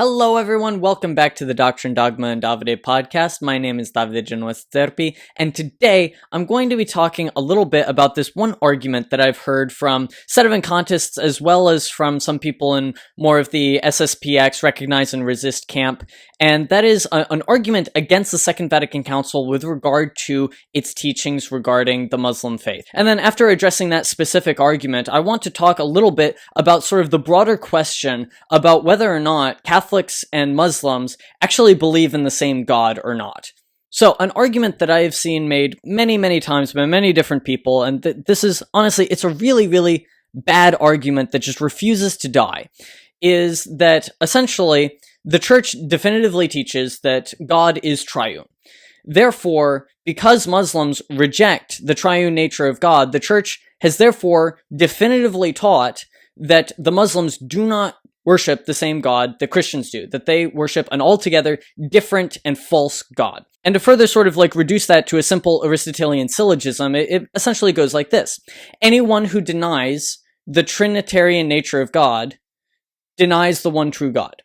Hello everyone, welcome back to the Doctrine, Dogma, and Davide podcast. My name is Davide, and today I'm going to be talking a little bit about this one argument that I've heard from sedevacantists as well as from some people in more of the SSPX, Recognize and Resist camp, and that is an argument against the Second Vatican Council with regard to its teachings regarding the Muslim faith. And then after addressing that specific argument, I want to talk a little bit about sort of the broader question about whether or not Catholics and Muslims actually believe in the same God or not. So, an argument that I have seen made many times by many different people, and this is, honestly, it's a really bad argument that just refuses to die, is that essentially the Church definitively teaches that God is triune. Therefore, because Muslims reject the triune nature of God, the Church has therefore definitively taught that the Muslims do not worship the same God that Christians do, that they worship an altogether different and false God. And to further sort of reduce that to a simple Aristotelian syllogism, it essentially goes like this. Anyone who denies the Trinitarian nature of God denies the one true God.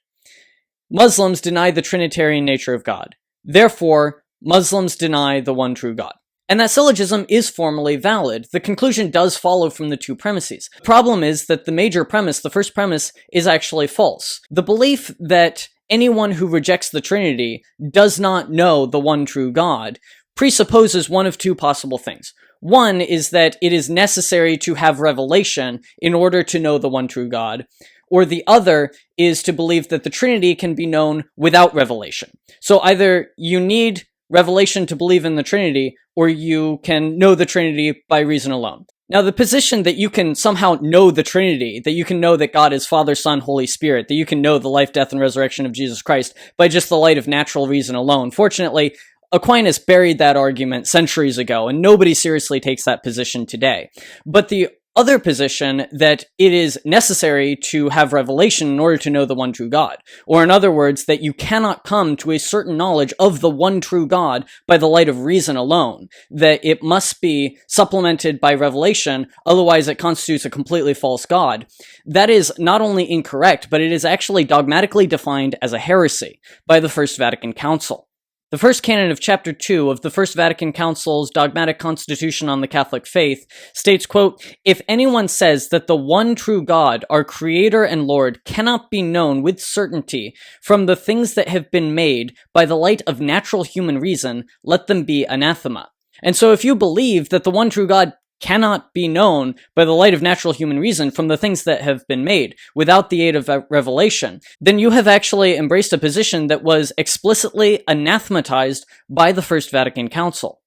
Muslims deny the Trinitarian nature of God. Therefore, Muslims deny the one true God. And that syllogism is formally valid. The conclusion does follow from the two premises. The problem is that the major premise, the first premise, is actually false. The belief that anyone who rejects the Trinity does not know the one true God presupposes one of two possible things. One is that it is necessary to have revelation in order to know the one true God, or the other is to believe that the Trinity can be known without revelation. So either you need revelation to believe in the Trinity, or you can know the Trinity by reason alone. Now, the position that you can somehow know the Trinity, that you can know that God is Father, Son, Holy Spirit, that you can know the life, death, and resurrection of Jesus Christ by just the light of natural reason alone. Fortunately, Aquinas buried that argument centuries ago, and nobody seriously takes that position today. But the other position that it is necessary to have revelation in order to know the one true God, or in other words, that you cannot come to a certain knowledge of the one true God by the light of reason alone, that it must be supplemented by revelation, otherwise it constitutes a completely false God. That is not only incorrect, but it is actually dogmatically defined as a heresy by the First Vatican Council. The first canon of Chapter 2 of the First Vatican Council's Dogmatic Constitution on the Catholic Faith states, quote, "If anyone says that the one true God, our Creator and Lord, cannot be known with certainty from the things that have been made by the light of natural human reason, let them be anathema." And so if you believe that the one true God cannot be known by the light of natural human reason from the things that have been made without the aid of revelation, then you have actually embraced a position that was explicitly anathematized by the First Vatican Council.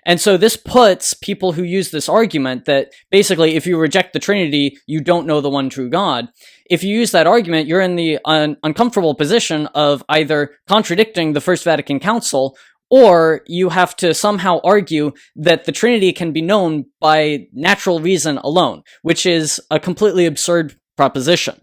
And so this puts people who use this argument that basically if you reject the Trinity, you don't know the one true God. If you use that argument, you're in the uncomfortable position of either contradicting the First Vatican Council, or you have to somehow argue that the Trinity can be known by natural reason alone, which is a completely absurd proposition.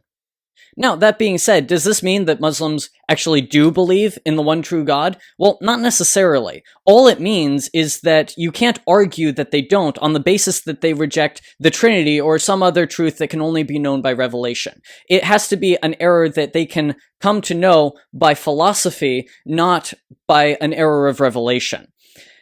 Now, that being said, does this mean that Muslims actually do believe in the one true God? Well, not necessarily. All it means is that you can't argue that they don't on the basis that they reject the Trinity or some other truth that can only be known by revelation. It has to be an error that they can come to know by philosophy, not by an error of revelation.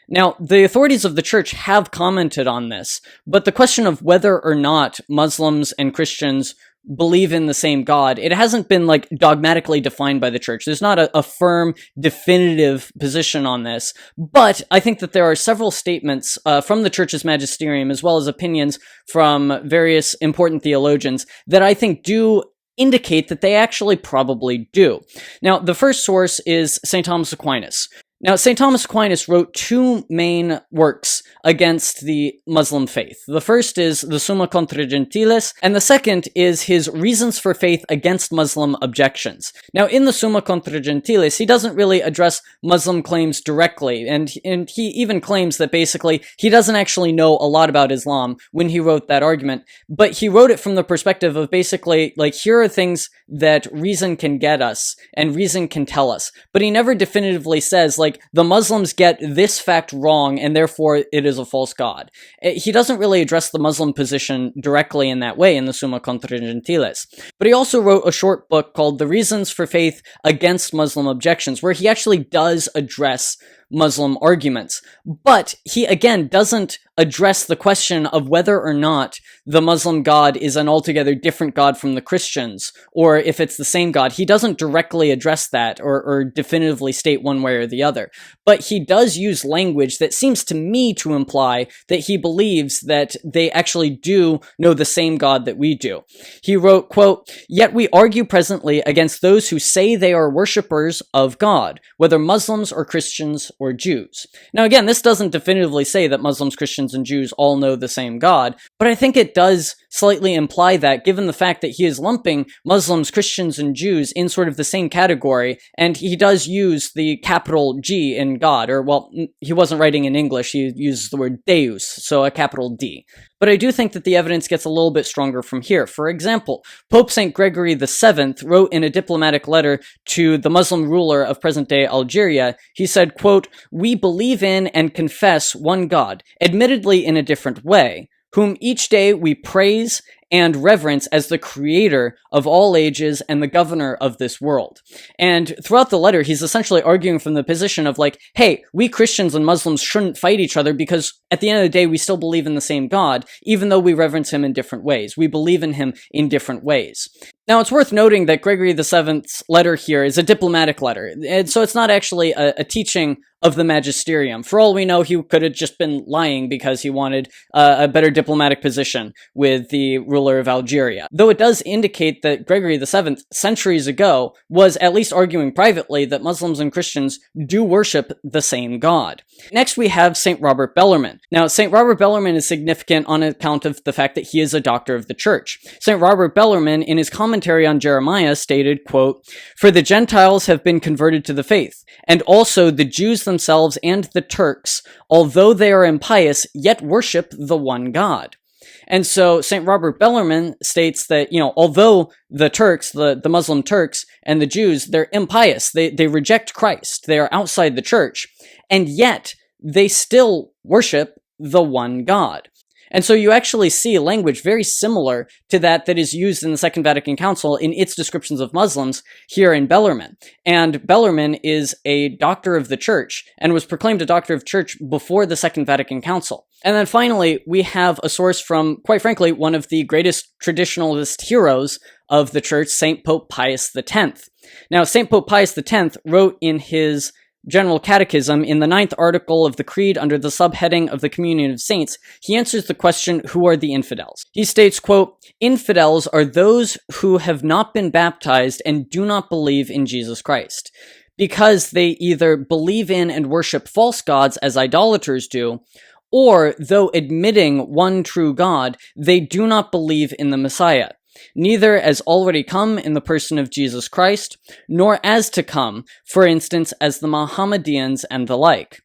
Now, the authorities of the Church have commented on this, but the question of whether or not Muslims and Christians believe in the same God, it hasn't been dogmatically defined by the Church. There's not a firm, definitive position on this, but I think that there are several statements from the Church's Magisterium, as well as opinions from various important theologians, that I think do indicate that they actually probably do. Now, the first source is St. Thomas Aquinas. Now, St. Thomas Aquinas wrote two main works against the Muslim faith. The first is the Summa Contra Gentiles, and the second is his Reasons for Faith Against Muslim Objections. Now, in the Summa Contra Gentiles, he doesn't really address Muslim claims directly, and he even claims that basically he doesn't actually know a lot about Islam when he wrote that argument, but he wrote it from the perspective of basically, here are things that reason can get us, and reason can tell us. But he never definitively says, like, the Muslims get this fact wrong, and therefore it is a false god. He doesn't really address the Muslim position directly in that way in the Summa contra Gentiles. But he also wrote a short book called The Reasons for Faith Against Muslim Objections, where he actually does address Muslim arguments. But he, again, doesn't address the question of whether or not the Muslim God is an altogether different God from the Christians, or if it's the same God. He doesn't directly address that or definitively state one way or the other. But he does use language that seems to me to imply that he believes that they actually do know the same God that we do. He wrote, quote, "Yet we argue presently against those who say they are worshippers of God, whether Muslims or Christians or Jews." Now again, this doesn't definitively say that Muslims, Christians, and Jews all know the same God, but I think it does slightly imply that, given the fact that he is lumping Muslims, Christians, and Jews in sort of the same category, and he does use the capital G in God, or, well, he wasn't writing in English, he uses the word Deus, so a capital D. But I do think that the evidence gets a little bit stronger from here. For example, Pope St. Gregory VII wrote in a diplomatic letter to the Muslim ruler of present-day Algeria, he said, quote, "We believe in and confess one God, admittedly in a different way, whom each day we praise and reverence as the creator of all ages and the governor of this world." And throughout the letter, he's essentially arguing from the position of like, hey, we Christians and Muslims shouldn't fight each other because at the end of the day, we still believe in the same God, even though we reverence him in different ways. We believe in him in different ways. Now, it's worth noting that Gregory VII's letter here is a diplomatic letter, and so it's not actually a teaching of the Magisterium. For all we know, he could have just been lying because he wanted a better diplomatic position with the ruler of Algeria. Though it does indicate that Gregory VII, centuries ago, was at least arguing privately that Muslims and Christians do worship the same God. Next, we have St. Robert Bellarmine. Now, St. Robert Bellarmine is significant on account of the fact that he is a doctor of the church. St. Robert Bellarmine, in his commentary on Jeremiah, stated, quote, "For the Gentiles have been converted to the faith, and also the Jews themselves and the Turks, although they are impious, yet worship the one God." And so St. Robert Bellarmine states that, although the Turks, the Muslim Turks and the Jews, they're impious, they reject Christ, they are outside the church, and yet they still worship the one God. And so you actually see language very similar to that is used in the Second Vatican Council in its descriptions of Muslims here in Bellarmine. And Bellarmine is a doctor of the church and was proclaimed a doctor of church before the Second Vatican Council. And then finally, we have a source from, quite frankly, one of the greatest traditionalist heroes of the church, St. Pope Pius X. Now, St. Pope Pius X wrote in his General Catechism, in the 9th article of the Creed under the subheading of the Communion of Saints, he answers the question, who are the infidels? He states, quote, "Infidels are those who have not been baptized and do not believe in Jesus Christ, because they either believe in and worship false gods as idolaters do, or, though admitting one true God, they do not believe in the Messiah, neither as already come in the person of Jesus Christ, nor as to come, for instance, as the Mohammedans and the like."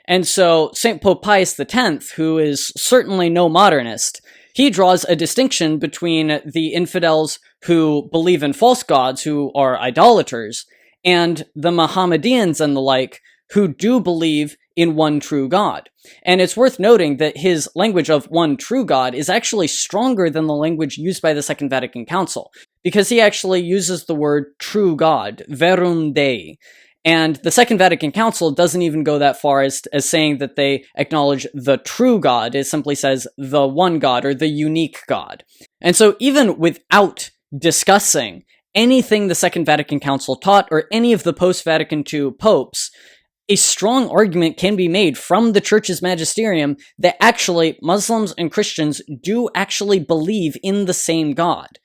And so St. Pope Pius X, who is certainly no modernist, he draws a distinction between the infidels who believe in false gods, who are idolaters, and the Mohammedans and the like, who do believe in one true God. And it's worth noting that his language of one true God is actually stronger than the language used by the Second Vatican Council, because he actually uses the word true God, verum Dei. And the Second Vatican Council doesn't even go that far as saying that they acknowledge the true God. It simply says the one God, or the unique God. And so even without discussing anything the Second Vatican Council taught, or any of the post-Vatican II popes, a strong argument can be made from the Church's magisterium that actually Muslims and Christians do actually believe in the same God.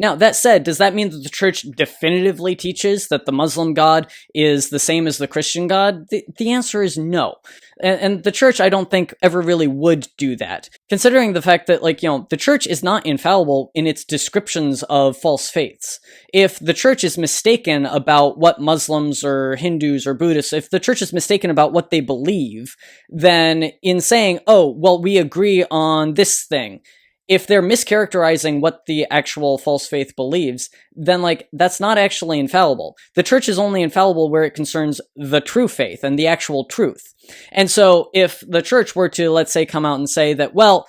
Now, that said, does that mean that the Church definitively teaches that the Muslim God is the same as the Christian God? The answer is no. And the Church, I don't think, ever really would do that, considering the fact that, the Church is not infallible in its descriptions of false faiths. If the Church is mistaken about what Muslims or Hindus or Buddhists, if the Church is mistaken about what they believe, then in saying, oh, well, we agree on this thing, if they're mischaracterizing what the actual false faith believes, then like that's not actually infallible. The church is only infallible where it concerns the true faith and the actual truth. And so if the church were to, let's say, come out and say that, well,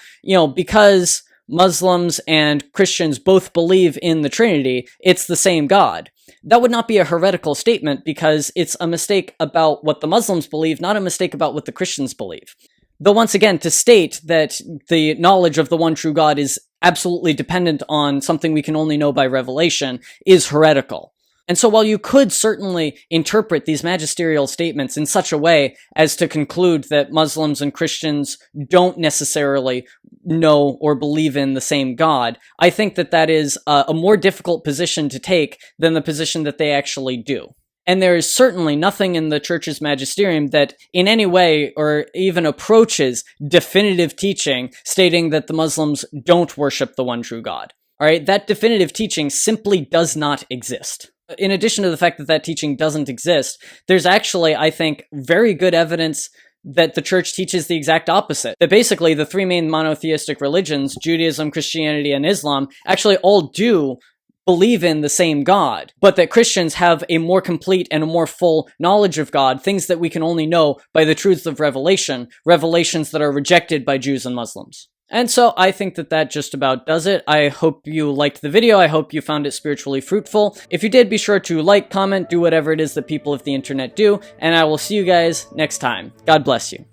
because Muslims and Christians both believe in the Trinity, it's the same God. That would not be a heretical statement because it's a mistake about what the Muslims believe, not a mistake about what the Christians believe. Though once again, to state that the knowledge of the one true God is absolutely dependent on something we can only know by revelation is heretical. And so while you could certainly interpret these magisterial statements in such a way as to conclude that Muslims and Christians don't necessarily know or believe in the same God, I think that that is a more difficult position to take than the position that they actually do. And there is certainly nothing in the church's magisterium that in any way or even approaches definitive teaching stating that the Muslims don't worship the one true God. All right, that definitive teaching simply does not exist. In addition to the fact that that teaching doesn't exist, there's actually, I think, very good evidence that the church teaches the exact opposite. That basically the three main monotheistic religions, Judaism, Christianity, and Islam, actually all do believe in the same God, but that Christians have a more complete and a more full knowledge of God, things that we can only know by the truths of revelation, revelations that are rejected by Jews and Muslims. And so I think that that just about does it. I hope you liked the video. I hope you found it spiritually fruitful. If you did, be sure to like, comment, do whatever it is that people of the internet do, and I will see you guys next time. God bless you.